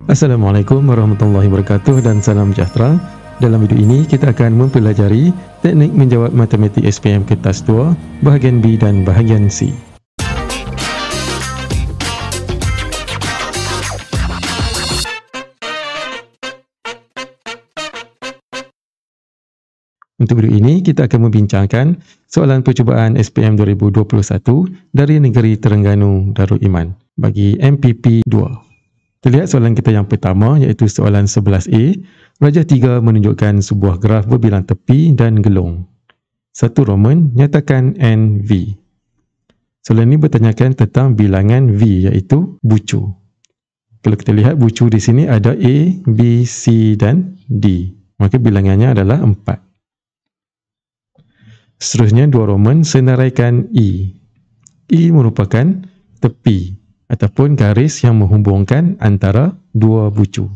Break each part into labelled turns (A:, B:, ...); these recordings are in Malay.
A: Assalamualaikum warahmatullahi wabarakatuh dan salam sejahtera. Dalam video ini kita akan mempelajari teknik menjawab matematik SPM kertas 2 bahagian B dan bahagian C. Untuk video ini kita akan membincangkan soalan percubaan SPM 2021 dari negeri Terengganu Darul Iman bagi MPP 2. Kita lihat soalan kita yang pertama iaitu soalan 11A. Rajah 3 menunjukkan sebuah graf berbilang tepi dan gelung. 1 Roman, nyatakan NV. Soalan ini bertanyakan tentang bilangan V iaitu bucu. Kalau kita lihat bucu di sini ada A, B, C dan D. Maka bilangannya adalah 4. Seterusnya 2 Roman, senaraikan E. E merupakan tepi ataupun garis yang menghubungkan antara dua bucu.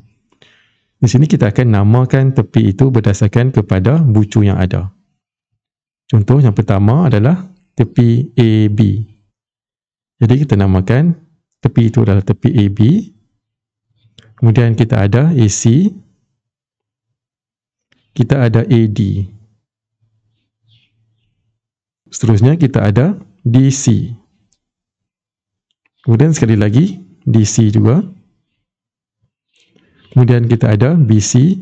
A: Di sini kita akan namakan tepi itu berdasarkan kepada bucu yang ada. Contoh yang pertama adalah tepi AB. Jadi kita namakan tepi itu adalah tepi AB. Kemudian kita ada AC. Kita ada AD. Seterusnya kita ada DC. Kemudian sekali lagi DC juga. Kemudian kita ada BC.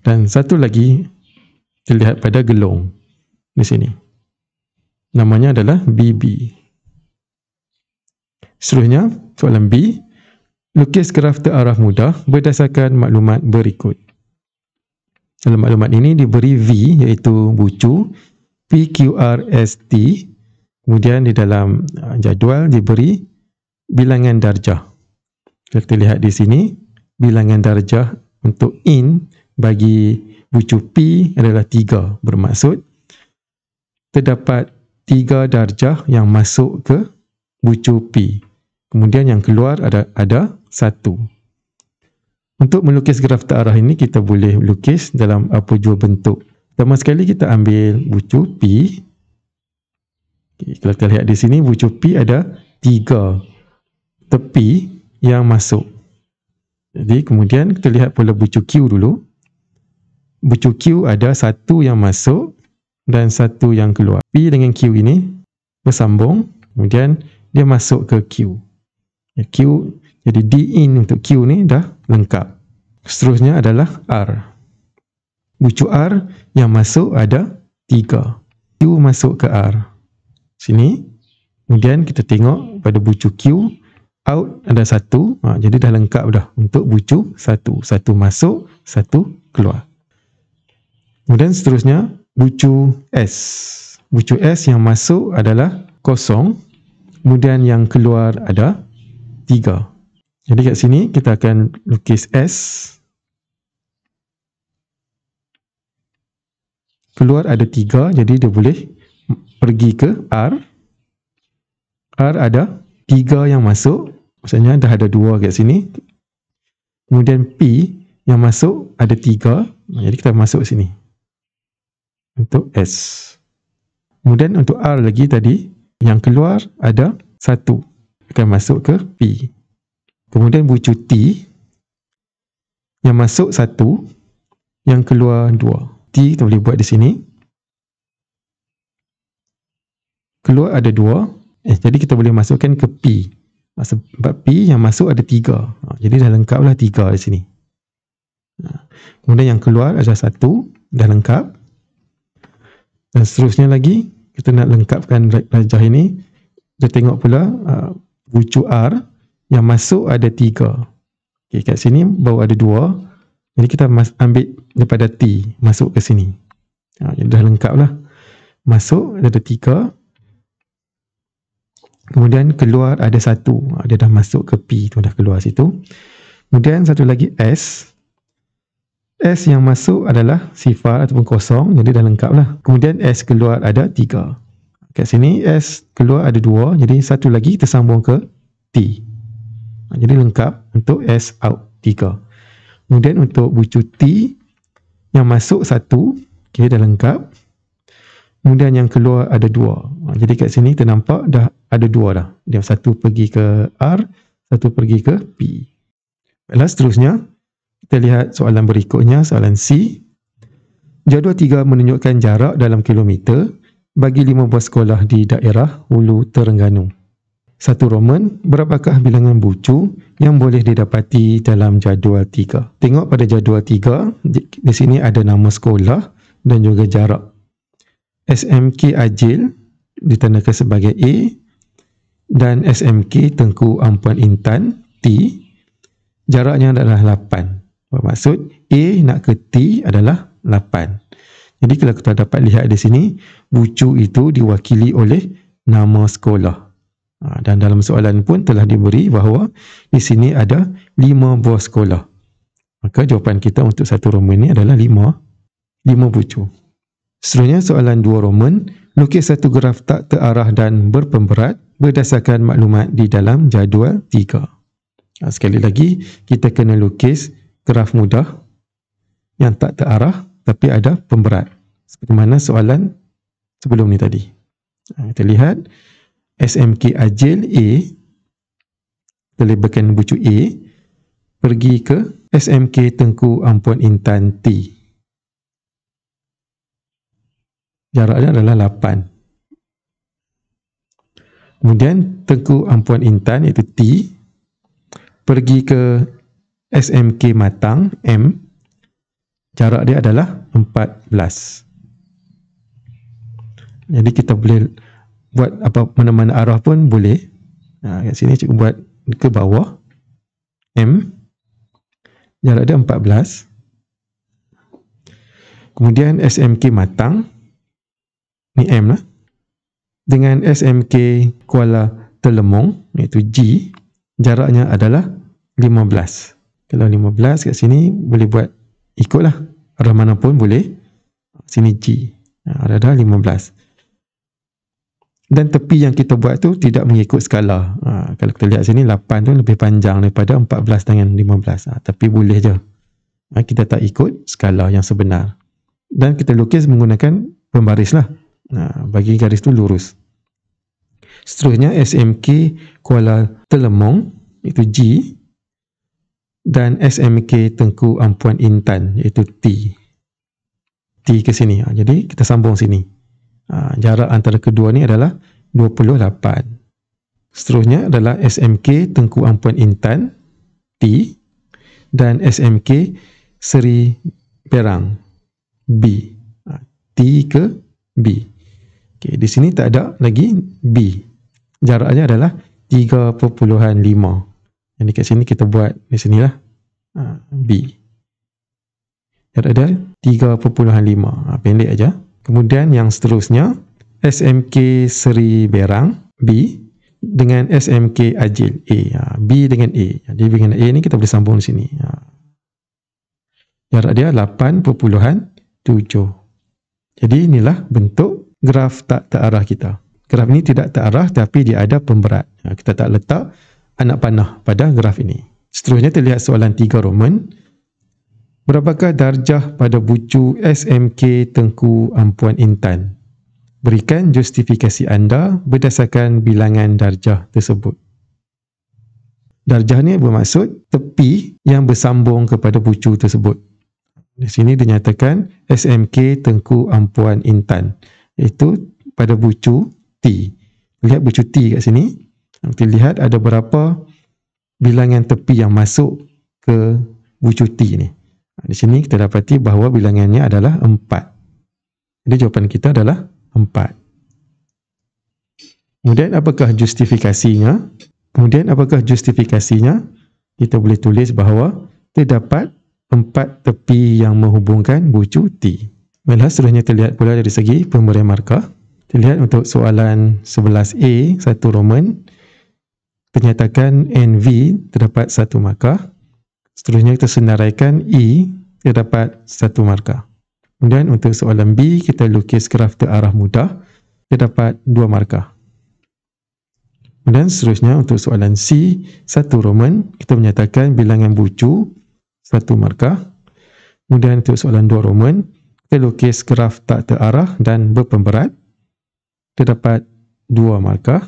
A: Dan satu lagi terlihat pada gelung di sini. Namanya adalah BB. Seterusnya soalan B. Lukis graf terarah mudah berdasarkan maklumat berikut. Dalam maklumat ini diberi V iaitu bucu, PQRST. Kemudian di dalam jadual diberi bilangan darjah. Kita lihat di sini, bilangan darjah untuk in bagi bucu P adalah 3. Bermaksud, terdapat 3 darjah yang masuk ke bucu P. Kemudian yang keluar ada 1. Untuk melukis graf terarah ini, kita boleh lukis dalam apa jua bentuk. Pertama sekali kita ambil bucu P. Kalau kita lihat di sini, bucu P ada 3 tepi yang masuk. Jadi kemudian kita lihat pula bucu Q dulu. Bucu Q ada 1 yang masuk dan 1 yang keluar. P dengan Q ini bersambung, kemudian dia masuk ke Q. Q, jadi D in untuk Q ni dah lengkap. Seterusnya adalah R. Bucu R yang masuk ada 3. Q masuk ke R. Sini. Kemudian kita tengok pada bucu Q, out ada 1. Jadi dah lengkap dah untuk bucu 1. 1 masuk, 1 keluar. Kemudian seterusnya bucu S. Bucu S yang masuk adalah 0. Kemudian yang keluar ada 3. Jadi kat sini kita akan lukis S. Keluar ada 3, jadi dia boleh pergi ke R. R ada 3 yang masuk. Maksudnya dah ada 2 kat sini. Kemudian P yang masuk ada 3. Jadi kita masuk sini. Untuk S. Kemudian untuk R lagi tadi. Yang keluar ada 1. Akan masuk ke P. Kemudian bucu T. Yang masuk 1. Yang keluar 2. T kita boleh buat di sini. Keluar ada 2. Jadi kita boleh masukkan ke P. Sebab P yang masuk ada 3. Jadi dah lengkaplah 3 di sini. Kemudian yang keluar ada 1. Dah lengkap. Dan seterusnya lagi, kita nak lengkapkan rajah ini. Kita tengok pula bucu R yang masuk ada 3. Okay, kat sini baru ada 2. Jadi kita ambil daripada T. Masuk ke sini. Jadi dah lengkaplah. Masuk ada 3. Kemudian keluar ada 1. Dia dah masuk ke P. Tu dah keluar situ. Kemudian satu lagi S. S yang masuk adalah sifar ataupun 0. Jadi dah lengkap lah. Kemudian S keluar ada 3. Kat sini S keluar ada 2. Jadi satu lagi tersambung ke T. Jadi lengkap untuk S out 3. Kemudian untuk bucu T yang masuk 1. Okay, dah lengkap. Kemudian yang keluar ada 2. Jadi kat sini ternampak dah ada 2 dah. Dia 1 pergi ke R, 1 pergi ke P. Baiklah, seterusnya kita lihat soalan berikutnya, soalan C. Jadual 3 menunjukkan jarak dalam kilometer bagi 5 buah sekolah di daerah Hulu Terengganu. 1 Roman, berapakah bilangan bucu yang boleh didapati dalam jadual 3? Tengok pada jadual 3, di sini ada nama sekolah dan juga jarak. SMK Ajil ditandakan sebagai A dan SMK Tengku Ampuan Intan T, jaraknya adalah 8. Bermaksud A nak ke T adalah 8. Jadi kalau kita dapat lihat di sini, bucu itu diwakili oleh nama sekolah. Dan dalam soalan pun telah diberi bahawa di sini ada 5 buah sekolah. Maka jawapan kita untuk 1 Roman ini adalah 5 bucu. Seterusnya soalan 2 Roman, lukis satu graf tak terarah dan berpemberat berdasarkan maklumat di dalam jadual 3. Sekali lagi, kita kena lukis graf mudah yang tak terarah tapi ada pemberat. Seperti mana soalan sebelum ni tadi. Kita lihat SMK Ajil A, kita labelkan bucu A, pergi ke SMK Tengku Ampuan Intan T. Jaraknya adalah 8. Kemudian Tengku Ampuan Intan iaitu T, pergi ke SMK Matang M, jarak dia adalah 14. Jadi kita boleh buat apa mana-mana arah pun boleh. Kat sini cikgu buat ke bawah M, jarak dia 14. Kemudian SMK Matang, ni M lah, dengan SMK Kuala Telemong iaitu G, jaraknya adalah 15. Kalau 15 kat sini boleh buat ikutlah arah mana pun boleh. Sini G, ada 15. Dan tepi yang kita buat tu tidak mengikut skala. Kalau kita lihat sini 8 tu lebih panjang daripada 14 dengan 15. Tapi boleh je. Kita tak ikut skala yang sebenar. Dan kita lukis menggunakan pembaris lah. Bagi garis tu lurus. Seterusnya SMK Kuala Telemong iaitu G dan SMK Tengku Ampuan Intan iaitu T. T ke sini. Jadi kita sambung sini. Jarak antara kedua ni adalah 28. Seterusnya adalah SMK Tengku Ampuan Intan T dan SMK Seri Perang B. T ke B. Okay, di sini tak ada lagi B. Jaraknya adalah 3.5. Jadi kat sini kita buat di sinilah B. Jarak dia 3.5. Pendek aja. Kemudian yang seterusnya SMK Seri Berang B dengan SMK Ajil A. B dengan A. Jadi B dengan A ni kita boleh sambung di sini. Jarak dia 8.7. Jadi inilah bentuk graf tak terarah kita. Graf ini tidak terarah tapi dia ada pemberat. Kita tak letak anak panah pada graf ini. Seterusnya kita lihat soalan 3 Roman. Berapakah darjah pada bucu SMK Tengku Ampuan Intan? Berikan justifikasi anda berdasarkan bilangan darjah tersebut. Darjah ni bermaksud tepi yang bersambung kepada bucu tersebut. Di sini dinyatakan SMK Tengku Ampuan Intan. Itu pada bucu T. Lihat bucu T kat sini. Kita lihat ada berapa bilangan tepi yang masuk ke bucu T ni. Di sini kita dapati bahawa bilangannya adalah 4. Jadi jawapan kita adalah 4. Kemudian apakah justifikasinya? Kita boleh tulis bahawa terdapat 4 tepi yang menghubungkan bucu T. Baiklah, seterusnya kita lihat pula dari segi pemberian markah. Kita lihat untuk soalan 11A, 1 Roman, ternyatakan NV terdapat 1 markah. Seterusnya kita senaraikan E, terdapat 1 markah. Kemudian untuk soalan B, kita lukis graf terarah mudah, terdapat 2 markah. Kemudian seterusnya untuk soalan C, 1 Roman, kita menyatakan bilangan bucu 1 markah. Kemudian untuk soalan 2 Roman, kita lukis graf tak terarah dan berpemberat, terdapat 2 markah.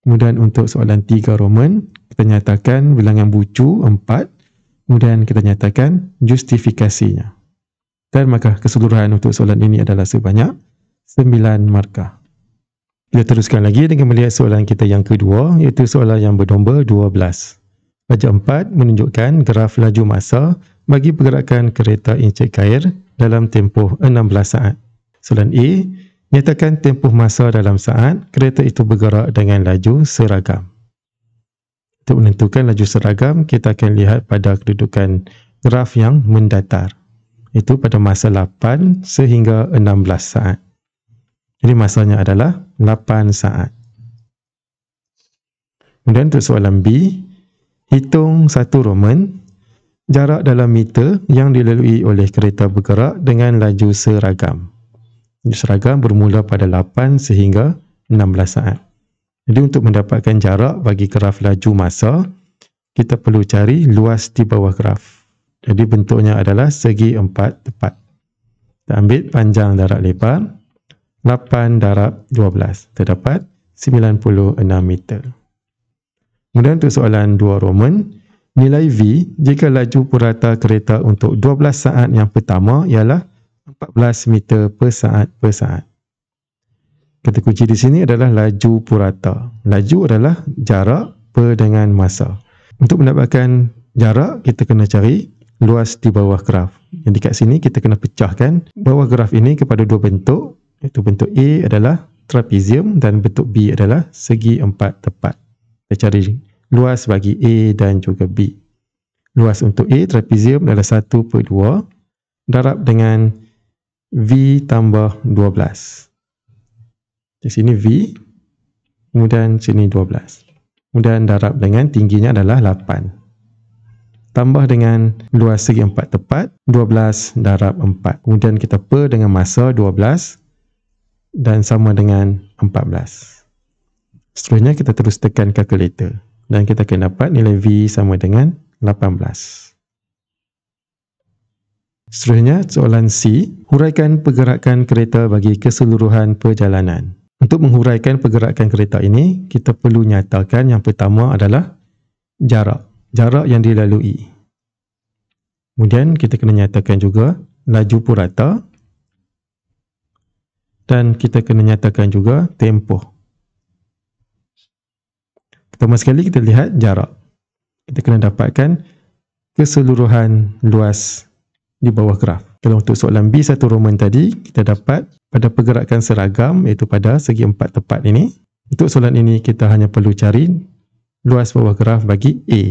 A: Kemudian untuk soalan 3 Roman, kita nyatakan bilangan bucu 4. Kemudian kita nyatakan justifikasinya. Dan maka keseluruhan untuk soalan ini adalah sebanyak 9 markah. Kita teruskan lagi dengan melihat soalan kita yang kedua, iaitu soalan yang bernombor 12. Pejah 4 menunjukkan graf laju masa bagi pergerakan kereta encik air dalam tempoh 16 saat. Soalan A, nyatakan tempoh masa dalam saat kereta itu bergerak dengan laju seragam. Untuk menentukan laju seragam, kita akan lihat pada kedudukan graf yang mendatar, itu pada masa 8 sehingga 16 saat. Jadi masanya adalah 8 saat. Kemudian untuk soalan B, hitung 1 Roman, jarak dalam meter yang dilalui oleh kereta bergerak dengan laju seragam. Laju seragam bermula pada 8 sehingga 16 saat. Jadi untuk mendapatkan jarak bagi graf laju masa, kita perlu cari luas di bawah graf. Jadi bentuknya adalah segi 4 tepat. Kita ambil panjang darab lebar, 8 darab 12. Terdapat 96 meter. Kemudian untuk soalan 2 Roman, nilai V jika laju purata kereta untuk 12 saat yang pertama ialah 14 meter per saat. Kata kunci di sini adalah laju purata. Laju adalah jarak per dengan masa. Untuk mendapatkan jarak, kita kena cari luas di bawah graf. Jadi kat sini kita kena pecahkan bawah graf ini kepada 2 bentuk. Iaitu bentuk A adalah trapezium dan bentuk B adalah segi 4 tepat. Kita cari luas bagi A dan juga B. Luas untuk A, trapezium adalah 1/2 darab dengan V tambah 12. Di sini V, kemudian sini 12. Kemudian darab dengan tingginya adalah 8. Tambah dengan luas segi 4 tepat, 12 darab 4. Kemudian kita per dengan masa 12 dan sama dengan 14. Seterusnya kita terus tekan kalkulator dan kita akan dapat nilai V sama dengan 18. Seterusnya soalan C, huraikan pergerakan kereta bagi keseluruhan perjalanan. Untuk menghuraikan pergerakan kereta ini, kita perlu nyatakan yang pertama adalah jarak yang dilalui. Kemudian kita kena nyatakan juga laju purata dan kita kena nyatakan juga tempoh. Pertama sekali kita lihat jarak. Kita kena dapatkan keseluruhan luas di bawah graf. Kalau untuk soalan B1 Roman tadi, kita dapat pada pergerakan seragam iaitu pada segi 4 tepat ini. Untuk soalan ini kita hanya perlu cari luas bawah graf bagi A.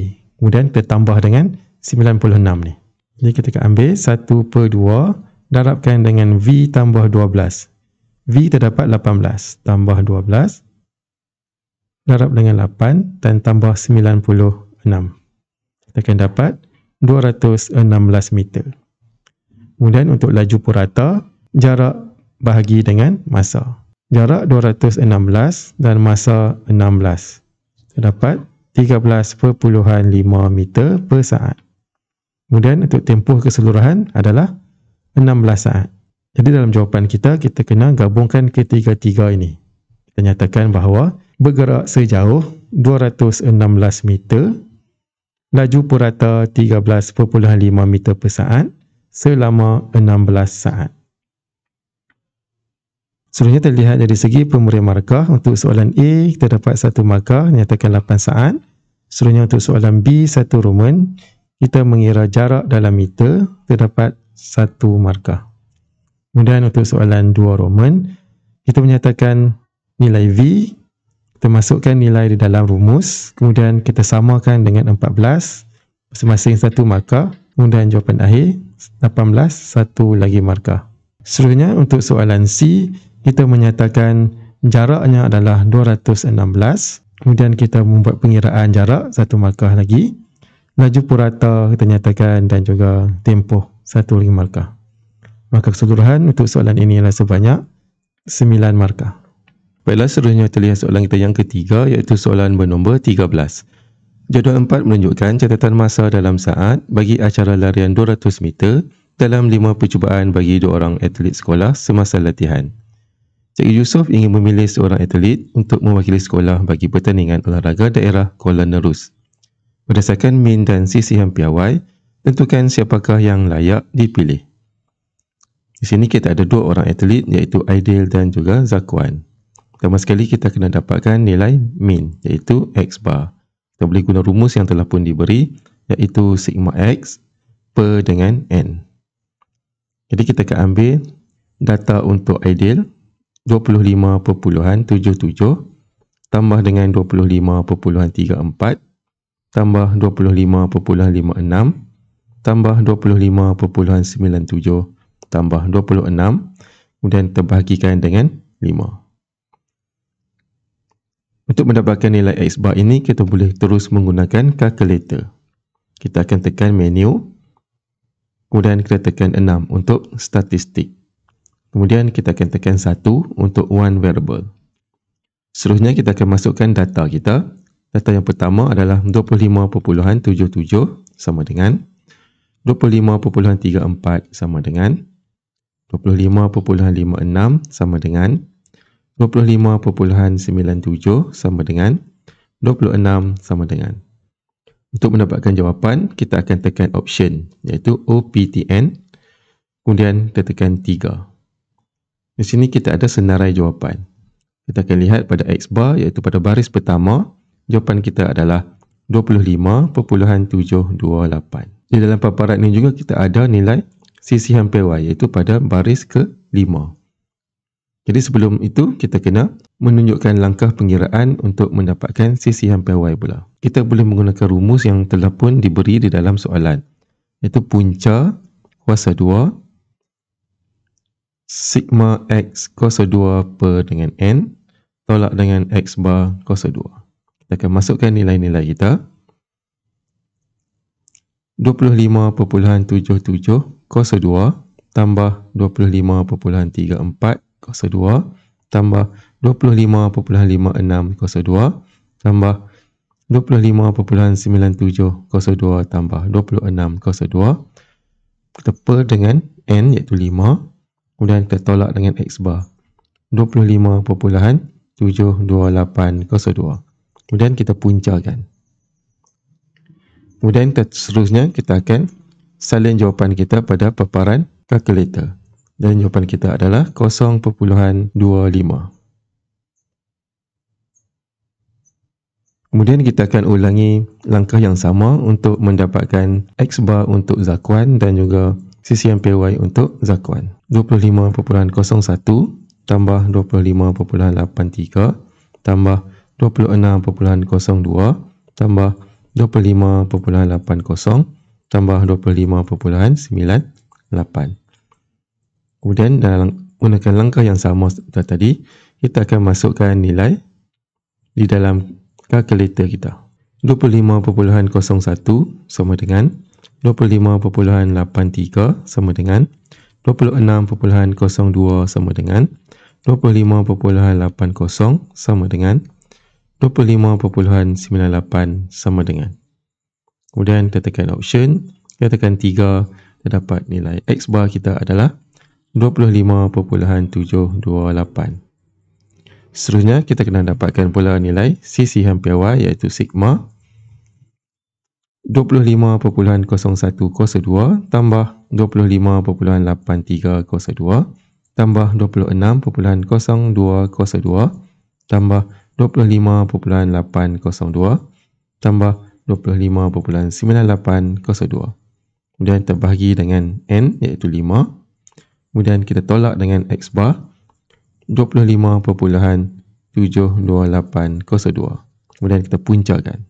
A: Kemudian kita tambah dengan 96 ni. Jadi kita akan ambil 1/2 darabkan dengan V tambah 12. V terdapat 18 tambah 12 darab dengan 8 dan tambah 96. Kita akan dapat 216 meter. Kemudian untuk laju purata, jarak bahagi dengan masa. Jarak 216 dan masa 16. Terdapat 13.5 meter per saat. Kemudian untuk tempoh keseluruhan adalah 16 saat. Jadi dalam jawapan kita, kita kena gabungkan ketiga-tiga ini. Kita nyatakan bahawa bergerak sejauh 216 meter, laju purata 13.5 meter per saat selama 16 saat. Seterusnya terlihat dari segi pemberian markah. Untuk soalan A, kita dapat 1 markah, nyatakan 8 saat. Seterusnya untuk soalan B1 Roman, kita mengira jarak dalam meter, terdapat 1 markah. Kemudian untuk soalan 2 Roman, kita menyatakan nilai V, kita masukkan nilai di dalam rumus, kemudian kita samakan dengan 14, masing-masing 1 markah, kemudian jawapan akhir 18, 1 lagi markah. Seterusnya untuk soalan C, kita menyatakan jaraknya adalah 216, kemudian kita membuat pengiraan jarak 1 markah lagi, laju purata kita nyatakan dan juga tempoh 1 lagi markah. Maka keseluruhan untuk soalan ini adalah sebanyak 9 markah. Baiklah, seterusnya terlihat soalan kita yang ketiga, iaitu soalan bernombor 13. Jadual 4 menunjukkan catatan masa dalam saat bagi acara larian 200 meter dalam 5 percubaan bagi 2 orang atlet sekolah semasa latihan. Cikgu Yusof ingin memilih seorang atlet untuk mewakili sekolah bagi pertandingan olahraga daerah Kuala Nerus. Berdasarkan min dan sisihan piawai, tentukan siapakah yang layak dipilih. Di sini kita ada dua orang atlet iaitu Aidil dan juga Zakwan. Pertama sekali kita kena dapatkan nilai min iaitu X bar. Kita boleh guna rumus yang telah pun diberi iaitu sigma X per dengan N. Jadi kita akan ambil data untuk Aidil 25.77 tambah dengan 25.34 tambah 25.56 tambah 25.97 tambah 26 kemudian terbahagikan dengan 5. Untuk mendapatkan nilai X bar ini kita boleh terus menggunakan kalkulator. Kita akan tekan menu kemudian kita tekan 6 untuk statistik. Kemudian kita akan tekan 1 untuk one variable. Seterusnya kita akan masukkan data kita. Data yang pertama adalah 25.77 sama dengan 25.34 sama dengan 25.56 sama dengan 25.97 sama dengan 26 sama dengan. Untuk mendapatkan jawapan, kita akan tekan option iaitu OPTN. Kemudian kita tekan 3. Di sini kita ada senarai jawapan. Kita akan lihat pada X bar iaitu pada baris pertama, jawapan kita adalah 25.728. Di dalam paparan ini juga kita ada nilai sisihan PY iaitu pada baris ke-5. Jadi sebelum itu kita kena menunjukkan langkah pengiraan untuk mendapatkan sisihan PY pula. Kita boleh menggunakan rumus yang telah pun diberi di dalam soalan iaitu punca kuasa 2 sigma X kuasa 2 per dengan N tolak dengan X bar kuasa 2. Kita akan masukkan nilai-nilai kita. 25.77 kuasa 2 tambah 25.34 kuasa 2 tambah 25.56 kuasa 2 tambah 25.97 kuasa 2 tambah 26 kuasa 2. Kita per dengan N iaitu 5. Kemudian kita tolak dengan X bar 25.728 kuasa 2. Kemudian kita puncakan. Kemudian seterusnya kita akan salin jawapan kita pada paparan kalkulator. Dan jawapan kita adalah 0.25. Kemudian kita akan ulangi langkah yang sama untuk mendapatkan X bar untuk Zakwan dan juga sisihan PY untuk Zakwan. 25.01 tambah 25.83 tambah 26.02 tambah 25.80 tambah 25.98. Kemudian dalam menggunakan langkah yang sama tadi, kita akan masukkan nilai di dalam kalkulator kita. 25.01 sama dengan 25.83 sama dengan 26.02 sama dengan 25.80 sama dengan 25.98 sama dengan. Kemudian kita tekan option, kita tekan 3, kita dapat nilai X bar kita adalah 25.728. Seterusnya kita kena dapatkan pula nilai sisihan PY iaitu sigma 25.01 kuasa 2 tambah 25.83 kuasa 2 tambah 26.02 kuasa 2 tambah 25.802 tambah 25.98 kuasa 2. Kemudian terbahagi dengan N iaitu 5. Kemudian kita tolak dengan X bar 25.728 kuasa 2. Kemudian kita puncakan.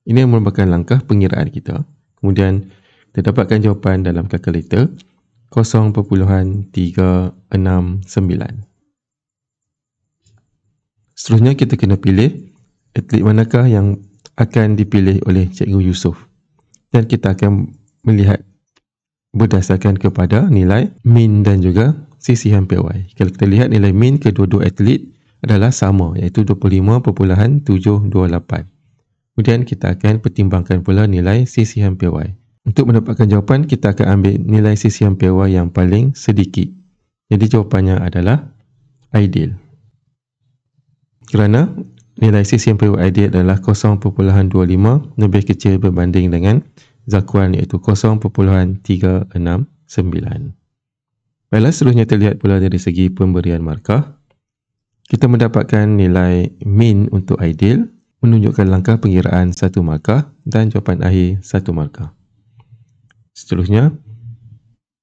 A: Ini merupakan langkah pengiraan kita. Kemudian kita dapatkan jawapan dalam kalkulator 0.369. Seterusnya kita kena pilih atlet manakah yang akan dipilih oleh Cikgu Yusof. Dan kita akan melihat berdasarkan kepada nilai min dan juga sisihan PY. Kalau kita lihat nilai min kedua-dua atlet adalah sama iaitu 25.728. Kemudian kita akan pertimbangkan pula nilai sisihan PY. Untuk mendapatkan jawapan, kita akan ambil nilai sisihan PY yang paling sedikit. Jadi jawapannya adalah Aidil. kerana nilai CCM/PY ideal adalah 0.25 lebih kecil berbanding dengan zakuan iaitu 0.369. Baiklah, seterusnya terlihat pula dari segi pemberian markah. Kita mendapatkan nilai mean untuk ideal, menunjukkan langkah pengiraan 1 markah dan jawapan akhir 1 markah. Seterusnya,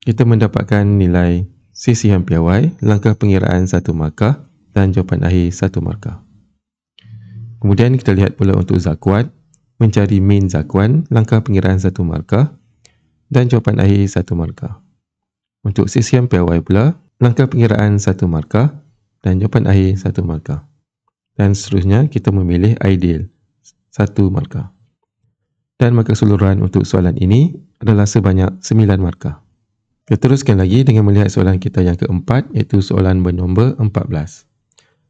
A: kita mendapatkan nilai CCM/PY, langkah pengiraan 1 markah dan jawapan akhir 1 markah. Kemudian kita lihat pula untuk zakuan, mencari mean zakuan, langkah pengiraan 1 markah dan jawapan akhir 1 markah. Untuk CCM/PY pula, langkah pengiraan 1 markah dan jawapan akhir 1 markah. Dan seterusnya kita memilih ideal 1 markah. Dan markah keseluruhan untuk soalan ini adalah sebanyak 9 markah. Kita teruskan lagi dengan melihat soalan kita yang keempat, iaitu soalan bernombor 14.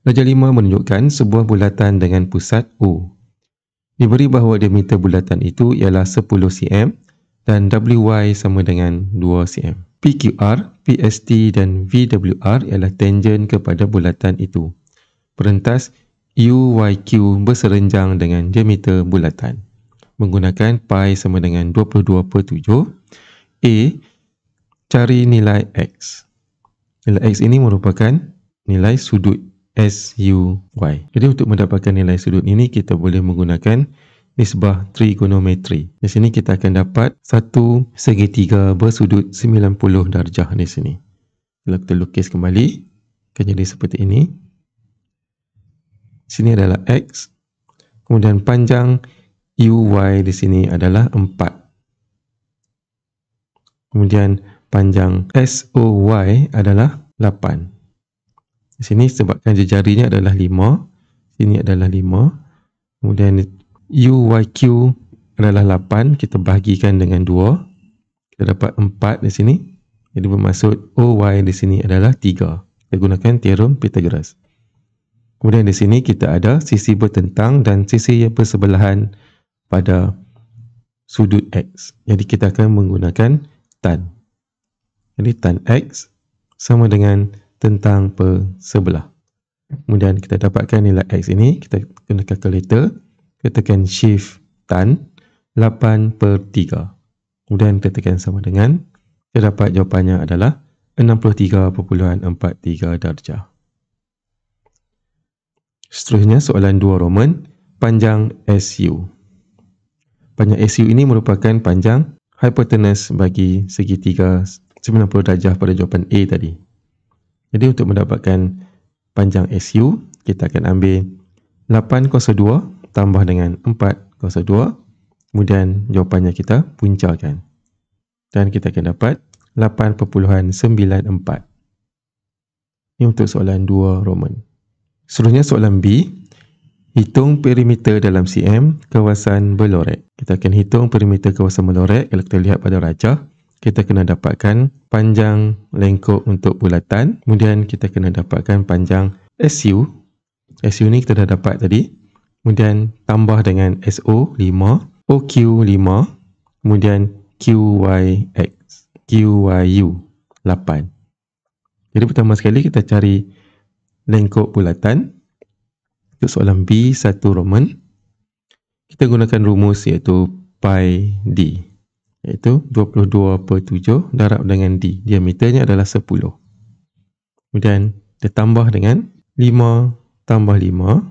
A: Darjah 5 menunjukkan sebuah bulatan dengan pusat O. Diberi bahawa diameter bulatan itu ialah 10 cm dan WY sama dengan 2 cm. PQR, PST dan VWR ialah tangen kepada bulatan itu. Perentas UYQ berserenjang dengan diameter bulatan. Menggunakan pi sama dengan 22/7. A. Cari nilai X. Nilai X ini merupakan nilai sudut SUY. Jadi untuk mendapatkan nilai sudut ini, kita boleh menggunakan nisbah trigonometri. Di sini kita akan dapat 1 segitiga bersudut 90 darjah di sini. Kalau kita lukis kembali, akan jadi seperti ini. Sini adalah X. Kemudian panjang UY di sini adalah 4. Kemudian panjang SOY adalah 8. Di sini sebabkan jejarinya adalah 5. Sini adalah 5. Kemudian UYQ adalah 8. Kita bahagikan dengan 2. Kita dapat 4 di sini. Jadi bermaksud OY di sini adalah 3. Kita gunakan teorem Pythagoras. Kemudian di sini kita ada sisi bertentang dan sisi yang bersebelahan pada sudut X. Jadi kita akan menggunakan tan. Jadi tan X sama dengan tentang per sebelah. Kemudian kita dapatkan nilai X ini, kita guna kalkulator, kita tekan shift tan 8/3. Kemudian kita tekan sama dengan, kita dapat jawapannya adalah 63.43 darjah. Seterusnya soalan 2 Roman, panjang SU. Panjang SU ini merupakan panjang hipotenus bagi segitiga 90 darjah pada jawapan A tadi. Jadi untuk mendapatkan panjang SU, kita akan ambil 802 tambah dengan 402. Kemudian jawapannya kita puncakan. Dan kita akan dapat 8.94. Ini untuk soalan 2 Roman. Seterusnya soalan B. Hitung perimeter dalam cm kawasan berlorek. Kita akan hitung perimeter kawasan berlorek. Kalau kita lihat pada rajah, kita kena dapatkan panjang lengkuk untuk bulatan. Kemudian kita kena dapatkan panjang SU. SU ni kita dah dapat tadi. Kemudian tambah dengan SO 5, OQ 5, kemudian QYU 8. Jadi pertama sekali kita cari lengkuk bulatan. Untuk soalan B1 Roman, kita gunakan rumus iaitu pi D, iaitu 22/7 darab dengan D. Diameternya adalah 10. Kemudian kita tambah dengan 5 tambah 5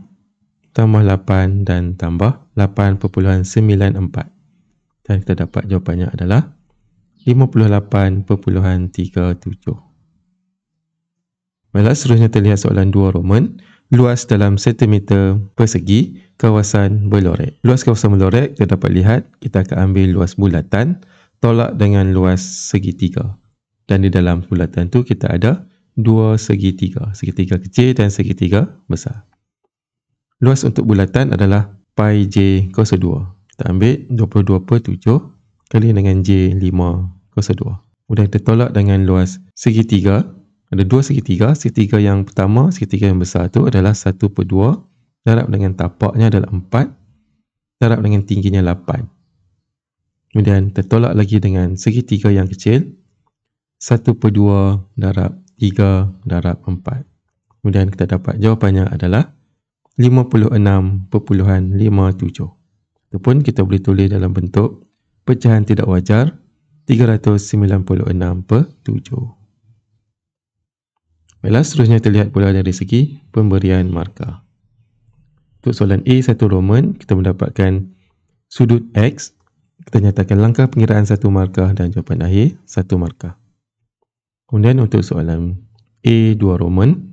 A: tambah 8 dan tambah 8.94. Dan kita dapat jawapannya adalah 58.37. Baiklah, seterusnya terlihat soalan 2 Roman. Luas dalam sentimeter persegi kawasan berlorek. Luas kawasan berlorek kita dapat lihat, kita akan ambil luas bulatan tolak dengan luas segitiga. Dan di dalam bulatan tu kita ada dua segitiga. Segitiga kecil dan segitiga besar. Luas untuk bulatan adalah pi J kuasa 2. Kita ambil 22/7 kali dengan J 5 kuasa 2. Kemudian kita tolak dengan luas segitiga. Ada dua segitiga. Segitiga yang pertama, segitiga yang besar tu adalah 1/2 darab dengan tapaknya adalah 4 darab dengan tingginya 8. Kemudian tertolak lagi dengan segitiga yang kecil, 1/2 darab 3 darab 4. Kemudian kita dapat jawapannya adalah 56.57. Ataupun kita boleh tulis dalam bentuk pecahan tidak wajar 396/7. Baiklah, seterusnya terlihat pula dari segi pemberian markah. Untuk soalan A 1 Roman, kita mendapatkan sudut X. Kita nyatakan langkah pengiraan 1 markah dan jawapan akhir 1 markah. Kemudian untuk soalan A 2 Roman,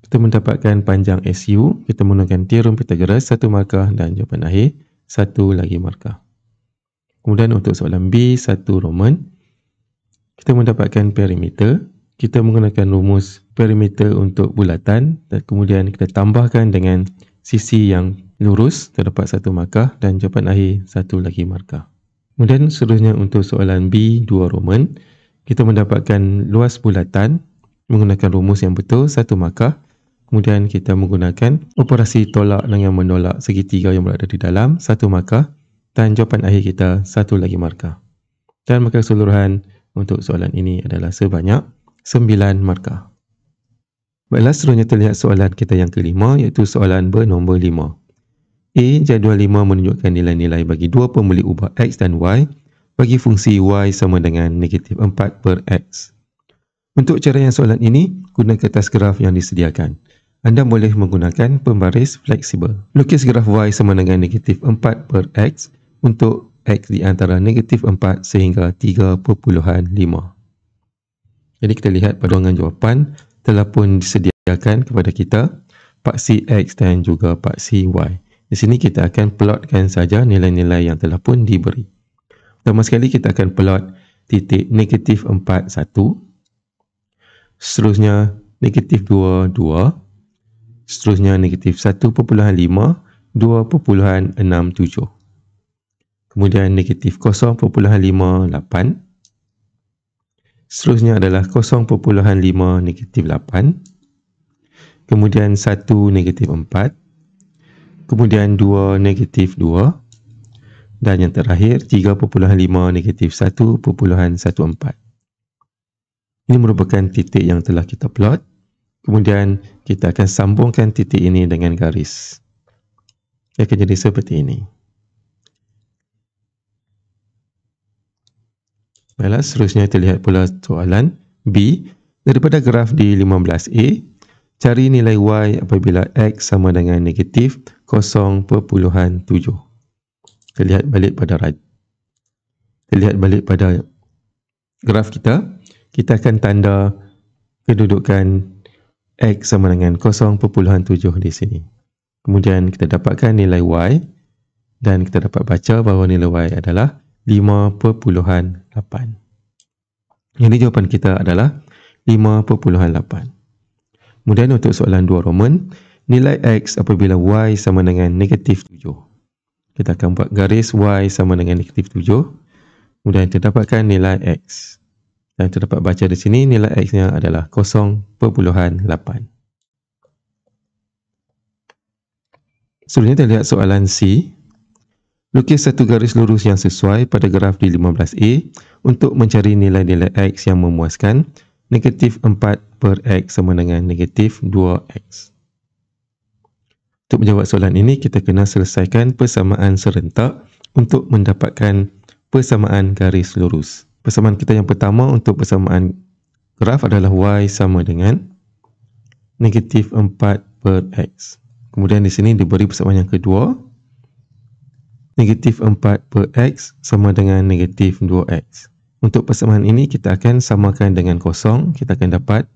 A: kita mendapatkan panjang SU. Kita menggunakan teorem Pythagoras 1 markah dan jawapan akhir 1 lagi markah. Kemudian untuk soalan B 1 Roman, kita mendapatkan perimeter. Kita menggunakan rumus perimeter untuk bulatan dan kemudian kita tambahkan dengan sisi yang lurus, terdapat 1 markah dan jawapan akhir 1 lagi markah. Kemudian seterusnya untuk soalan B 2 Roman, kita mendapatkan luas bulatan menggunakan rumus yang betul 1 markah. Kemudian kita menggunakan operasi tolak dengan menolak segitiga yang berada di dalam 1 markah dan jawapan akhir kita 1 lagi markah. Dan markah keseluruhan untuk soalan ini adalah sebanyak 9 markah. Baiklah, seterusnya terlihat soalan kita yang kelima, iaitu soalan bernombor 5. A. Jadual 5 menunjukkan nilai-nilai bagi dua pembeli ubah X dan Y bagi fungsi Y sama dengan negatif 4/X. Untuk caraian soalan ini, guna kertas graf yang disediakan. Anda boleh menggunakan pembaris fleksibel. Lukis graf Y sama dengan negatif 4/X untuk X di antara negatif 4 sehingga 3.5. Jadi kita lihat pada ruangan jawapan telah pun disediakan kepada kita paksi X dan juga paksi Y. Di sini kita akan plotkan saja nilai-nilai yang telah pun diberi. Pertama sekali kita akan plot titik negatif 4, 1. Seterusnya negatif 2, 2. Seterusnya negatif 1.5, 2.67. Kemudian negatif 0.5, 8. Seterusnya adalah 0.5 negatif 8. Kemudian 1 negatif 4. Kemudian 2 negatif 2. Dan yang terakhir 3.5 negatif 1.14. Ini merupakan titik yang telah kita plot. Kemudian kita akan sambungkan titik ini dengan garis. Ia akan jadi seperti ini. Baiklah, seterusnya terlihat pula soalan B. Daripada graf di 15A, cari nilai Y apabila X sama dengan negatif 0.7. Kita lihat balik pada graf kita. Kita akan tanda kedudukan X sama dengan 0.7 di sini. Kemudian kita dapatkan nilai Y dan kita dapat baca bahawa nilai Y adalah 5.8. Jadi jawapan kita adalah 5.8. Kemudian untuk soalan 2 Roman, nilai X apabila Y sama dengan negatif 7. Kita akan buat garis Y sama dengan negatif 7. Kemudian kita dapatkan nilai X. Dan kita dapat baca di sini nilai X-nya adalah 0.8. Selanjutnya kita lihat soalan C. Lukis satu garis lurus yang sesuai pada graf di 15A untuk mencari nilai-nilai X yang memuaskan. Negatif 4/X sama dengan negatif 2X. Untuk menjawab soalan ini, kita kena selesaikan persamaan serentak untuk mendapatkan persamaan garis lurus. Persamaan kita yang pertama untuk persamaan graf adalah Y sama dengan negatif 4/X. Kemudian di sini diberi persamaan yang kedua, negatif 4/X sama dengan negatif 2X. Untuk persamaan ini kita akan samakan dengan kosong. Kita akan dapat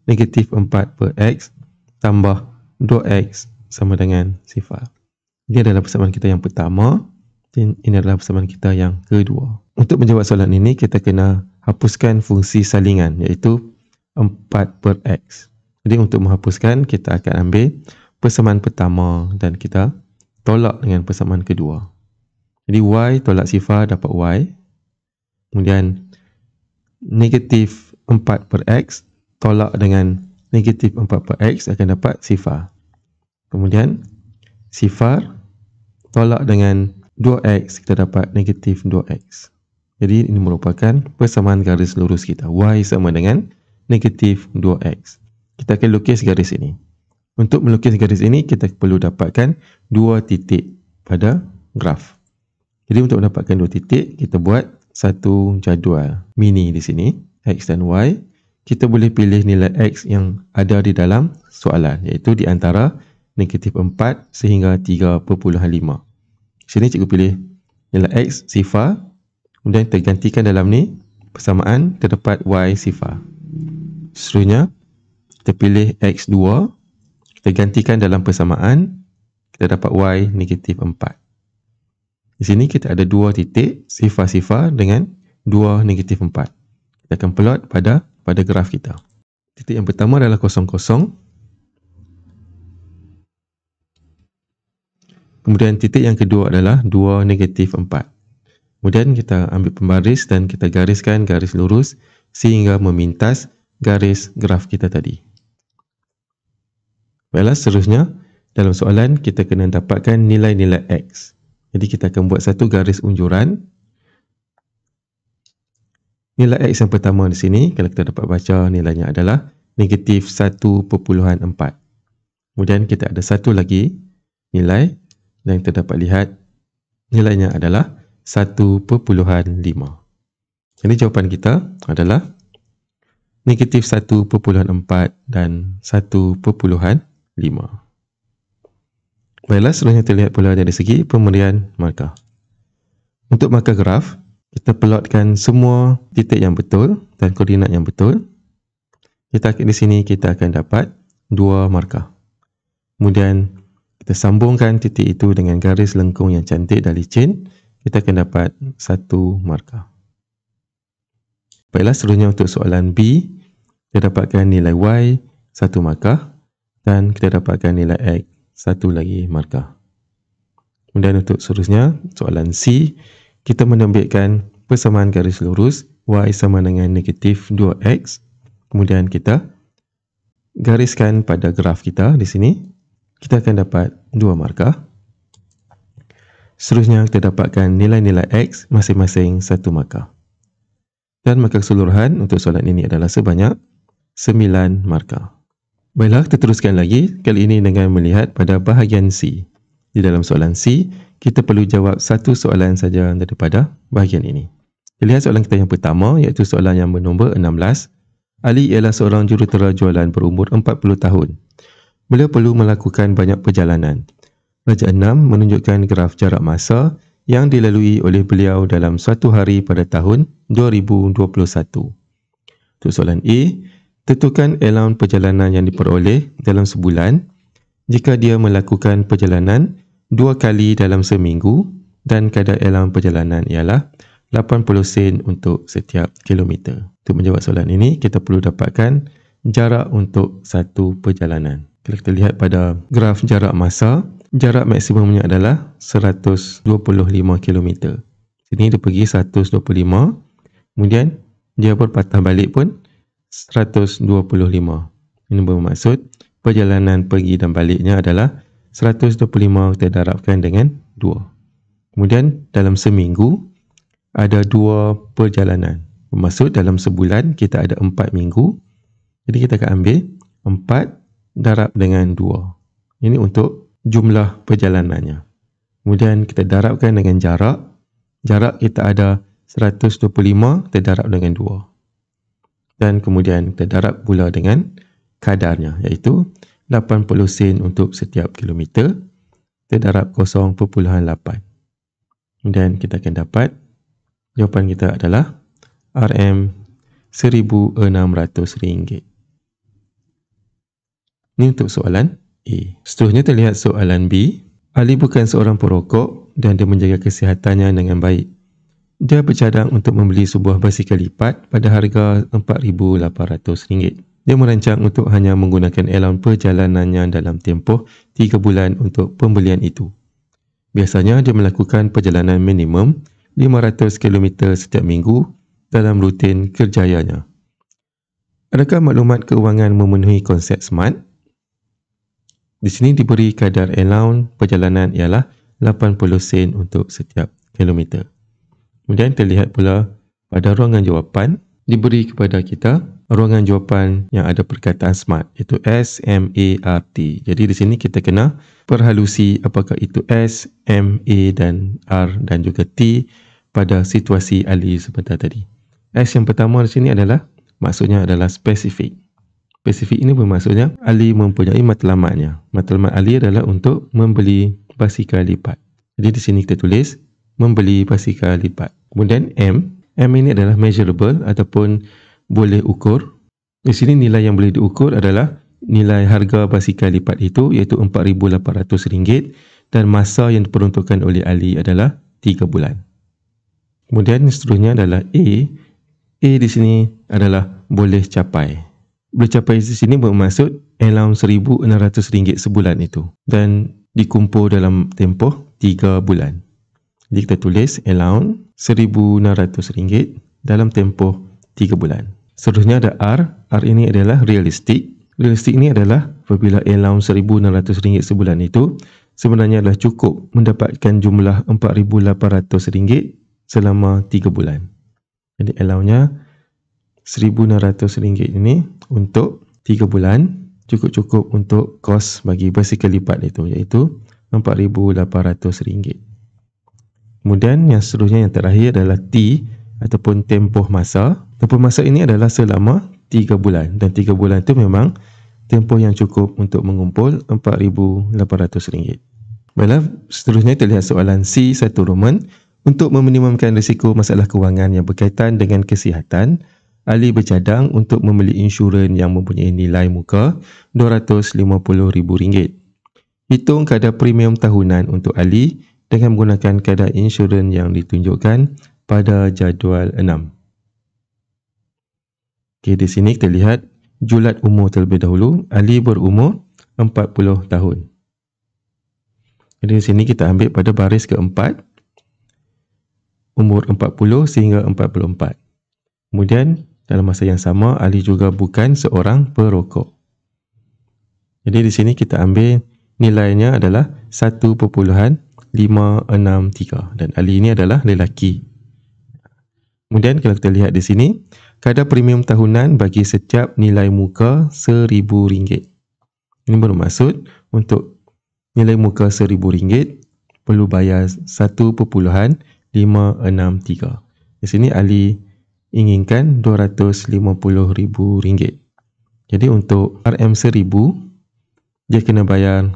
A: negatif 4/X tambah 2X sama dengan 0. Ini adalah persamaan kita yang pertama dan ini adalah persamaan kita yang kedua. Untuk menjawab soalan ini, kita kena hapuskan fungsi salingan iaitu 4/X. Jadi untuk menghapuskan, kita akan ambil persamaan pertama dan kita tolak dengan persamaan kedua. Jadi Y tolak 0 dapat Y. Kemudian negatif 4/X tolak dengan negatif 4/X akan dapat 0. Kemudian 0 tolak dengan 2X kita dapat negatif 2X. Jadi ini merupakan persamaan garis lurus kita. Y sama dengan negatif 2X. Kita akan lukis garis ini. Untuk melukis garis ini, kita perlu dapatkan 2 titik pada graf. Jadi untuk mendapatkan 2 titik, kita buat satu jadual mini di sini, X dan Y. Kita boleh pilih nilai X yang ada di dalam soalan, iaitu di antara -4 sehingga 3.5. Di sini cikgu pilih nilai X sifar, kemudian kita gantikan dalam ni persamaan, terdapat Y sifar. Seterusnya, kita pilih X2, kita gantikan dalam persamaan, kita dapat Y -4. Di sini kita ada 2 titik sifar-sifar dengan 2 -4. Kita akan plot pada graf kita. Titik yang pertama adalah 0,0. Kemudian titik yang kedua adalah 2 -4. Kemudian kita ambil pembaris dan kita gariskan garis lurus sehingga memintas garis graf kita tadi. Baiklah, seterusnya dalam soalan kita kena dapatkan nilai-nilai X. Jadi kita akan buat satu garis unjuran. Nilai X yang pertama di sini, kalau kita dapat baca nilainya adalah -1.4. Kemudian kita ada satu lagi nilai dan kita dapat lihat nilainya adalah 1.5. Jadi jawapan kita adalah -1.4 dan 1.5. Baiklah, seterusnya terlihat pula dari segi pemberian markah. Untuk markah graf, kita plotkan semua titik yang betul dan koordinat yang betul. Di sini kita akan dapat 2 markah. Kemudian kita sambungkan titik itu dengan garis lengkung yang cantik dan licin, kita akan dapat 1 markah. Baiklah, seterusnya untuk soalan B, kita dapatkan nilai Y 1 markah dan kita dapatkan nilai X 1 lagi markah. Kemudian untuk seterusnya, soalan C, kita menambilkan persamaan garis lurus Y sama dengan -2X. Kemudian kita gariskan pada graf kita di sini. Kita akan dapat 2 markah. Seterusnya kita dapatkan nilai-nilai X masing-masing 1 markah. Dan markah keseluruhan untuk soalan ini adalah sebanyak 9 markah. Baiklah, kita teruskan lagi, kali ini dengan melihat pada bahagian C. Di dalam soalan C, kita perlu jawab satu soalan saja daripada bahagian ini. Kita lihat soalan kita yang pertama, iaitu soalan yang bernombor 16. Ali ialah seorang jurutera jualan berumur 40 tahun. Beliau perlu melakukan banyak perjalanan. Baca 6 menunjukkan graf jarak masa yang dilalui oleh beliau dalam suatu hari pada tahun 2021. Untuk soalan A, tentukan allowance perjalanan yang diperoleh dalam sebulan jika dia melakukan perjalanan 2 kali dalam seminggu dan kadar allowance perjalanan ialah 80 sen untuk setiap kilometer. Untuk menjawab soalan ini, kita perlu dapatkan jarak untuk satu perjalanan. Kalau kita lihat pada graf jarak masa, jarak maksimumnya adalah 125 km. Sini dia pergi 125, kemudian dia berpatah balik pun 125. Ini bermaksud perjalanan pergi dan baliknya adalah 125 kita darabkan dengan 2. Kemudian dalam seminggu ada 2 perjalanan. Bermaksud dalam sebulan kita ada 4 minggu. Jadi kita akan ambil 4 darab dengan 2. Ini untuk jumlah perjalanannya. Kemudian kita darabkan dengan jarak. Jarak kita ada 125, kita darab dengan 2. Dan kemudian kita darab pula dengan kadarnya, iaitu 80 sen untuk setiap kilometer. Kita darab 0.8. Kemudian kita akan dapat jawapan kita adalah RM1,600. Ini untuk soalan A. Seterusnya terlihat soalan B. Ali bukan seorang perokok dan dia menjaga kesihatannya dengan baik. Dia bercadang untuk membeli sebuah basikal lipat pada harga RM4,800. Dia merancang untuk hanya menggunakan allowance perjalanannya dalam tempoh 3 bulan untuk pembelian itu. Biasanya dia melakukan perjalanan minimum 500 km setiap minggu dalam rutin kerjayanya. Adakah maklumat keuangan memenuhi konsep SMART? Di sini diberi kadar allowance perjalanan ialah 80 sen untuk setiap kilometer. Kemudian terlihat pula pada ruangan jawapan diberi kepada kita ruangan jawapan yang ada perkataan SMART, iaitu S-M-A-R-T. Jadi di sini kita kena perhalusi apakah itu S, M, A dan R dan juga T pada situasi Ali sebentar tadi. S yang pertama di sini adalah maksudnya adalah spesifik. Spesifik ini bermaksudnya Ali mempunyai matlamatnya. Matlamat Ali adalah untuk membeli basikal lipat. Jadi di sini kita tulis membeli basikal lipat. Kemudian M ini adalah measurable ataupun boleh ukur. Di sini nilai yang boleh diukur adalah nilai harga basikal lipat itu, iaitu RM4,800 dan masa yang diperuntukkan oleh Ali adalah 3 bulan. Kemudian seterusnya adalah A. A di sini adalah boleh capai. Boleh capai di sini bermaksud allowance RM1,600 sebulan itu dan dikumpul dalam tempoh 3 bulan. Jadi kita tulis allowance RM1,600 dalam tempoh 3 bulan. Seterusnya ada R. R ini adalah realistik. Realistik ini adalah apabila allowance RM1,600 sebulan itu sebenarnya adalah cukup mendapatkan jumlah RM4,800 selama 3 bulan. Jadi allowance-nya RM1,600 ini untuk 3 bulan cukup-cukup untuk kos bagi basikal lipat itu, iaitu RM4,800. Kemudian yang seterusnya yang terakhir adalah T ataupun tempoh masa. Tempoh masa ini adalah selama 3 bulan dan 3 bulan itu memang tempoh yang cukup untuk mengumpul RM4,800. Baiklah, seterusnya kita lihat soalan C1 Roman. Untuk meminimumkan risiko masalah kewangan yang berkaitan dengan kesihatan, Ali bercadang untuk membeli insurans yang mempunyai nilai muka RM250,000. Hitung kadar premium tahunan untuk Ali dengan menggunakan kadar insurans yang ditunjukkan pada jadual 6. Okey, di sini kita lihat julat umur terlebih dahulu. Ali berumur 40 tahun. Jadi di sini kita ambil pada baris keempat, umur 40 sehingga 44. Kemudian dalam masa yang sama Ali juga bukan seorang perokok. Jadi di sini kita ambil nilainya adalah 1.563 dan Ali ini adalah lelaki. Kemudian kalau kita lihat di sini, kadar premium tahunan bagi setiap nilai muka RM1,000. Ini bermaksud untuk nilai muka RM1,000 perlu bayar 1.563. Di sini Ali inginkan RM250,000. Jadi untuk RM1,000 dia kena bayar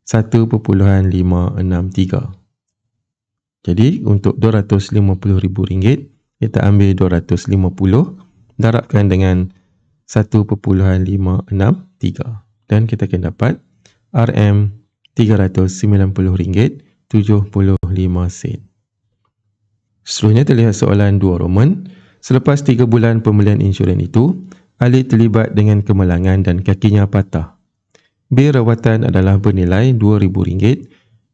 A: 1.563. Jadi untuk RM250,000 kita ambil 250 darabkan dengan 1.563 dan kita akan dapat RM390.75. Seterusnya terlihat soalan 2 Roman. Selepas 3 bulan pembelian insurans itu, Ali terlibat dengan kemalangan dan kakinya patah. Bil rawatan adalah bernilai RM2,000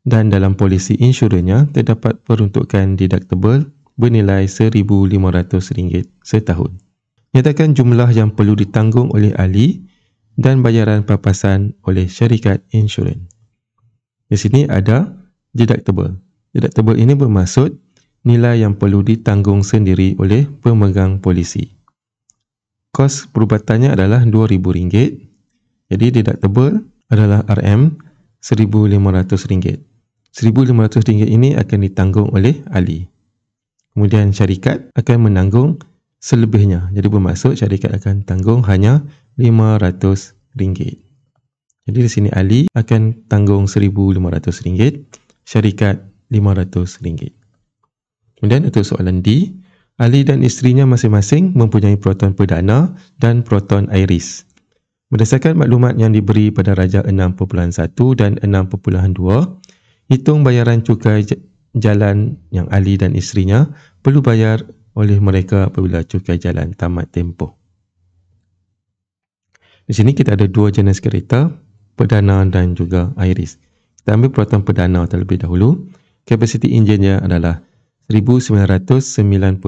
A: dan dalam polisi insurannya terdapat peruntukan deductible bernilai RM1,500 setahun. Nyatakan jumlah yang perlu ditanggung oleh Ali dan bayaran papasan oleh syarikat insurans. Di sini ada deductible. Deductible ini bermaksud nilai yang perlu ditanggung sendiri oleh pemegang polisi. Kos perubatannya adalah RM2,000. Jadi deductible adalah RM1,500. RM1,500 ini akan ditanggung oleh Ali. Kemudian syarikat akan menanggung selebihnya. Jadi bermaksud syarikat akan tanggung hanya RM500. Jadi di sini Ali akan tanggung RM1,500, syarikat RM500. Kemudian untuk soalan D, Ali dan isterinya masing-masing mempunyai proton perdana dan proton iris. Berdasarkan maklumat yang diberi pada Raja 6.1 dan 6.2, hitung bayaran cukai jalan yang Ali dan isterinya perlu bayar oleh mereka apabila cukai jalan tamat tempoh. Di sini kita ada 2 jenis kereta, perdana dan juga iris. Kita ambil proton perdana terlebih dahulu. Kapasiti enjinnya adalah 1999.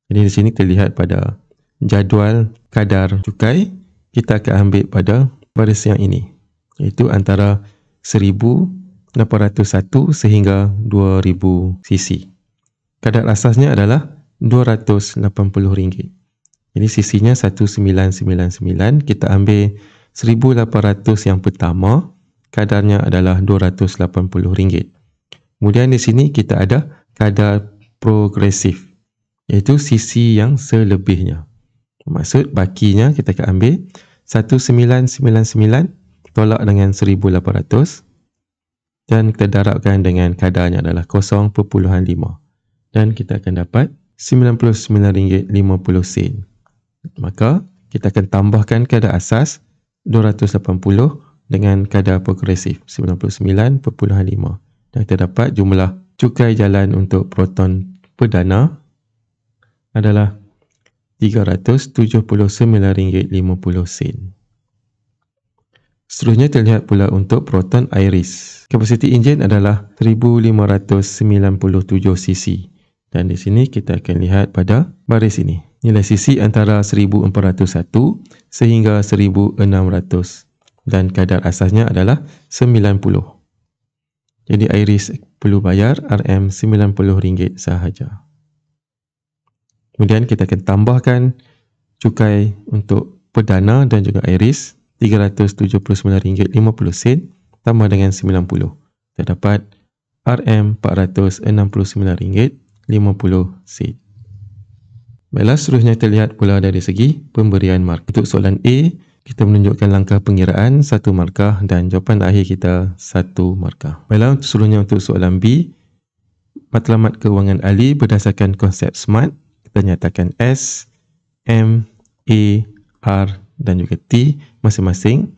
A: Jadi di sini kita lihat pada jadual kadar cukai, kita akan ambil pada baris yang ini, iaitu antara 1801 sehingga 2000 cc. Kadar asasnya adalah RM280. Jadi sisinya 1999, kita ambil 1800 yang pertama, kadarnya adalah RM280. Kemudian di sini kita ada kadar progresif, iaitu sisi yang selebihnya. Maksud bakinya kita akan ambil 1999 tolak dengan 1800 dan kita darabkan dengan kadarnya adalah 0.5 dan kita akan dapat RM99.50. Maka kita akan tambahkan kadar asas 280 dengan kadar progresif 99.5 dan kita dapat jumlah cukai jalan untuk proton perdana adalah RM379.50. Seterusnya terlihat pula untuk proton iris. Kapasiti enjin adalah 1597 cc. Dan di sini kita akan lihat pada baris ini. Nilai cc antara 1401 sehingga 1600 dan kadar asasnya adalah 90. Jadi iris perlu bayar RM90 sahaja. Kemudian kita akan tambahkan cukai untuk perdana dan juga iris RM379.50 tambah dengan 90. Kita dapat RM469.50. Baiklah, seterusnya terlihat pula dari segi pemberian markah. Untuk soalan A, kita menunjukkan langkah pengiraan 1 markah dan jawapan akhir kita 1 markah. Baiklah, seterusnya untuk soalan B, matlamat kewangan Ali berdasarkan konsep SMART. Kita nyatakan S, M, A, R dan juga T masing-masing.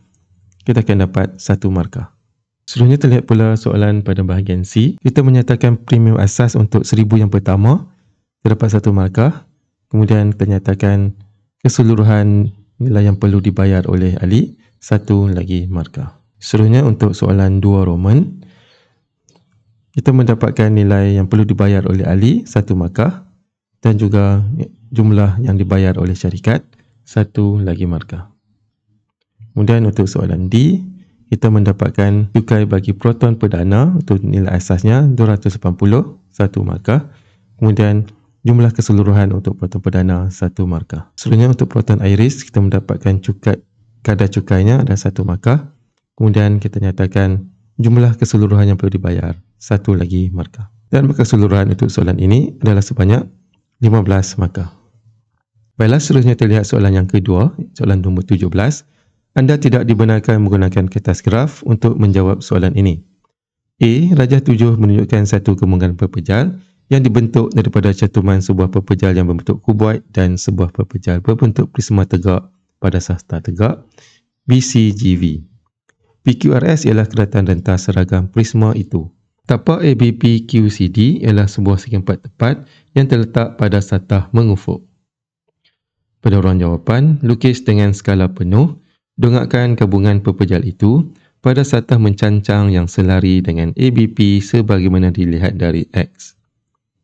A: Kita akan dapat 1 markah. Seterusnya terlihat pula soalan pada bahagian C. Kita menyatakan premium asas untuk 1000 yang pertama. Terdapat 1 markah. Kemudian kita nyatakan keseluruhan nilai yang perlu dibayar oleh Ali, 1 lagi markah. Seterusnya untuk soalan 2 Roman. Kita mendapatkan nilai yang perlu dibayar oleh Ali, 1 markah. Dan juga jumlah yang dibayar oleh syarikat, 1 lagi markah. Kemudian untuk soalan D, kita mendapatkan cukai bagi proton perdana untuk nilai asasnya 280, 1 markah. Kemudian jumlah keseluruhan untuk proton perdana 1 markah. Seterusnya untuk proton iris, kita mendapatkan kadar cukainya ada 1 markah. Kemudian kita nyatakan jumlah keseluruhan yang perlu dibayar, 1 lagi markah. Dan markah keseluruhan untuk soalan ini adalah sebanyak 15 markah. Baiklah, seterusnya terlihat soalan yang kedua, soalan nombor 17. Anda tidak dibenarkan menggunakan kertas graf untuk menjawab soalan ini. A. Rajah 7 menunjukkan satu gabungan perpejal yang dibentuk daripada cantuman sebuah perpejal yang berbentuk kuboid dan sebuah perpejal berbentuk prisma tegak pada sahta tegak BCGV. PQRS ialah keratan rentas seragam prisma itu. Tapak ABP QCD ialah sebuah segi empat tepat yang terletak pada satah mengufuk. Pada ruang jawapan, lukis dengan skala penuh, dongakkan gabungan perpejal itu pada satah mencancang yang selari dengan ABP sebagaimana dilihat dari X.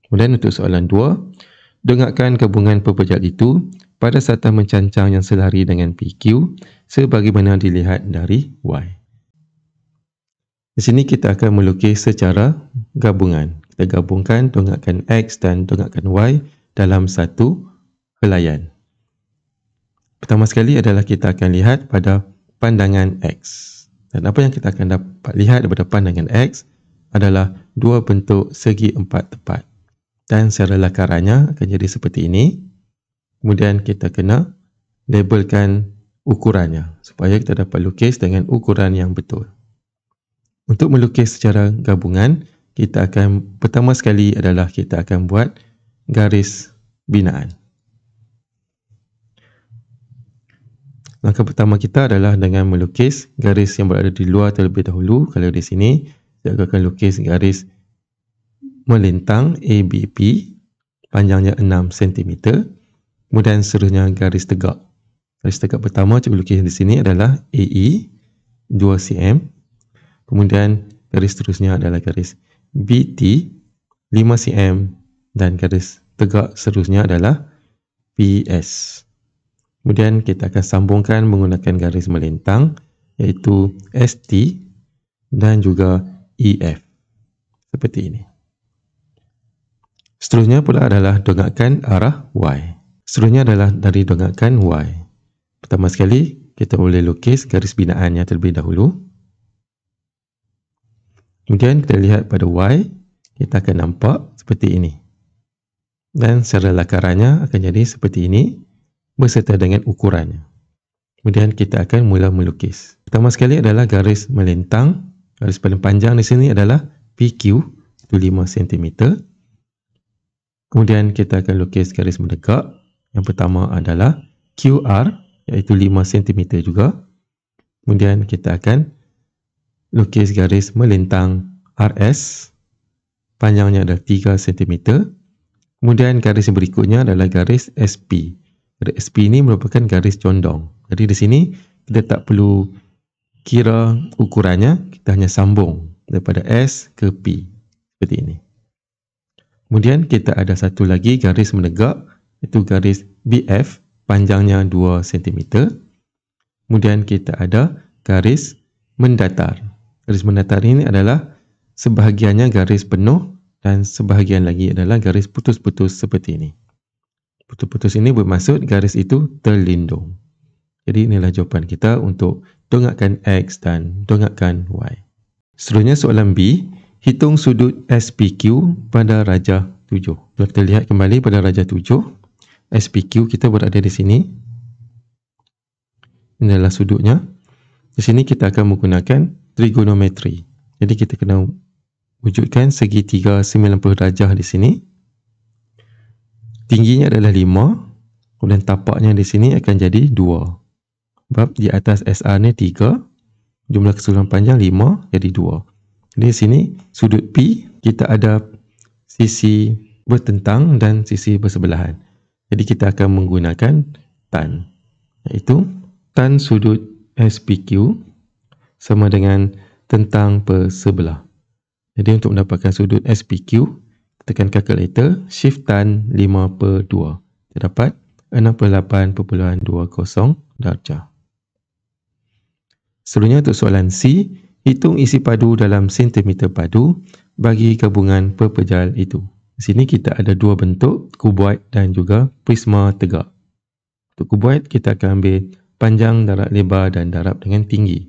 A: Kemudian untuk soalan 2, dongakkan gabungan perpejal itu pada satah mencancang yang selari dengan PQ sebagaimana dilihat dari Y. Di sini kita akan melukis secara gabungan. Kita gabungkan dongakkan X dan dongakkan Y dalam satu helaian. Pertama sekali adalah kita akan lihat pada pandangan X. Dan apa yang kita akan dapat lihat daripada pandangan X adalah dua bentuk segi empat tepat. Dan secara lakarannya akan jadi seperti ini. Kemudian kita kena labelkan ukurannya supaya kita dapat lukis dengan ukuran yang betul. Untuk melukis secara gabungan, kita akan pertama sekali adalah kita akan buat garis binaan. Langkah pertama kita adalah dengan melukis garis yang berada di luar terlebih dahulu. Kalau di sini, saya akan lukis garis melintang ABP, panjangnya 6 cm. Kemudian seterusnya garis tegak. Garis tegak pertama cuba lukis di sini adalah AE, 2 cm. Kemudian garis seterusnya adalah garis BT, 5 cm. Dan garis tegak seterusnya adalah PS. Kemudian kita akan sambungkan menggunakan garis melintang iaitu ST dan juga EF. Seperti ini. Seterusnya pula adalah dongakkan arah Y. Seterusnya adalah dari dongakkan Y. Pertama sekali, kita boleh lukis garis binaannya terlebih dahulu. Kemudian kita lihat pada Y, kita akan nampak seperti ini. Dan secara lakarannya akan jadi seperti ini beserta dengan ukurannya. Kemudian kita akan mula melukis. Pertama sekali adalah garis melintang. Garis paling panjang di sini adalah PQ, itu 5 cm. Kemudian kita akan lukis garis mendekat. Yang pertama adalah QR, iaitu 5 cm juga. Kemudian kita akan lukis garis melintang RS. Panjangnya adalah 3 cm. Kemudian garis berikutnya adalah garis SP. Garis SP ini merupakan garis condong. Jadi di sini kita tak perlu kira ukurannya, kita hanya sambung daripada S ke P. Seperti ini. Kemudian kita ada satu lagi garis menegak, iaitu garis BF, panjangnya 2 cm. Kemudian kita ada garis mendatar. Garis mendatar ini adalah sebahagiannya garis penuh dan sebahagian lagi adalah garis putus-putus seperti ini. Putus-putus ini bermaksud garis itu terlindung. Jadi inilah jawapan kita untuk dongakkan X dan dongakkan Y. Seterusnya soalan B, hitung sudut SPQ pada rajah 7. Kita lihat kembali pada rajah 7. SPQ kita berada di sini. Ini adalah sudutnya. Di sini kita akan menggunakan trigonometri. Jadi kita kena wujudkan segitiga 90 darjah di sini. Tingginya adalah 5. Kemudian tapaknya di sini akan jadi 2. Sebab di atas SR ni 3, jumlah keseluruhan panjang 5, jadi 2. Jadi di sini sudut P, kita ada sisi bertentang dan sisi bersebelahan. Jadi kita akan menggunakan tan. Iaitu tan sudut SPQ sama dengan tentang persebelah. Jadi untuk mendapatkan sudut SPQ, tekan kalkulator, shift tan 5/2. Kita dapat 68.20 darjah. Seterusnya untuk soalan C, hitung isi padu dalam sentimeter padu bagi gabungan perpejal itu. Di sini kita ada dua bentuk, kuboid dan juga prisma tegak. Untuk kuboid kita akan ambil panjang, darab lebar dan darab dengan tinggi.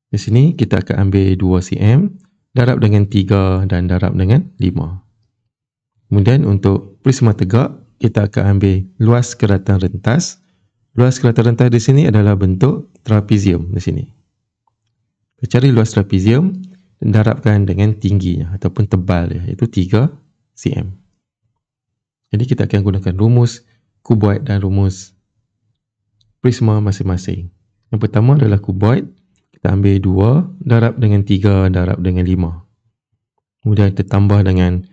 A: Di sini kita akan ambil 2 cm, darab dengan 3 dan darab dengan 5. Kemudian untuk prisma tegak, kita akan ambil luas keratan rentas. Luas keratan rentas di sini adalah bentuk trapezium di sini. Kita cari luas trapezium dan darabkan dengan tingginya ataupun tebal dia, iaitu 3 cm. Jadi kita akan gunakan rumus kuboid dan rumus prisma masing-masing. Yang pertama adalah kuboid. Kita ambil 2 darab dengan 3 darab dengan 5. Kemudian kita tambah dengan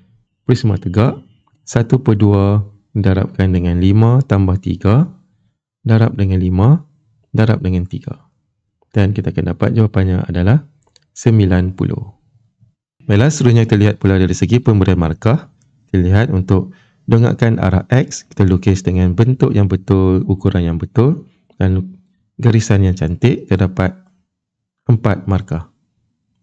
A: prisma tegak. 1/2 darabkan dengan 5 tambah 3 darab dengan 5 darab dengan 3. Dan kita akan dapat jawapannya adalah 90. Baiklah, seterusnya kita lihat pula dari segi pemberian markah. Kita lihat untuk dongakkan arah X, kita lukis dengan bentuk yang betul, ukuran yang betul dan garisan yang cantik. Kita dapat 4 markah.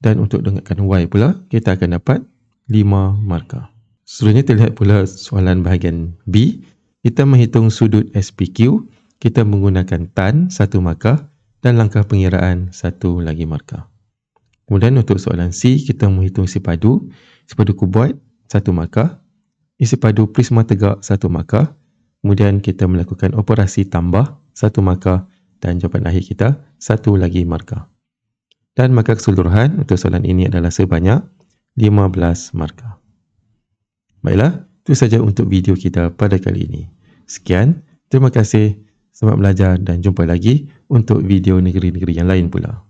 A: Dan untuk dongakkan Y pula, kita akan dapat 5 markah. Seterusnya kita lihat pula soalan bahagian B. Kita menghitung sudut SPQ. Kita menggunakan tan 1 markah dan langkah pengiraan 1 lagi markah. Kemudian untuk soalan C, kita menghitung isi padu kuboid 1 markah, isi padu prisma tegak 1 markah. Kemudian kita melakukan operasi tambah 1 markah dan jawapan akhir kita 1 lagi markah. Dan markah keseluruhan untuk soalan ini adalah sebanyak 15 markah. Baiklah, itu saja untuk video kita pada kali ini. Sekian, terima kasih. Selamat belajar dan jumpa lagi untuk video negeri-negeri yang lain pula.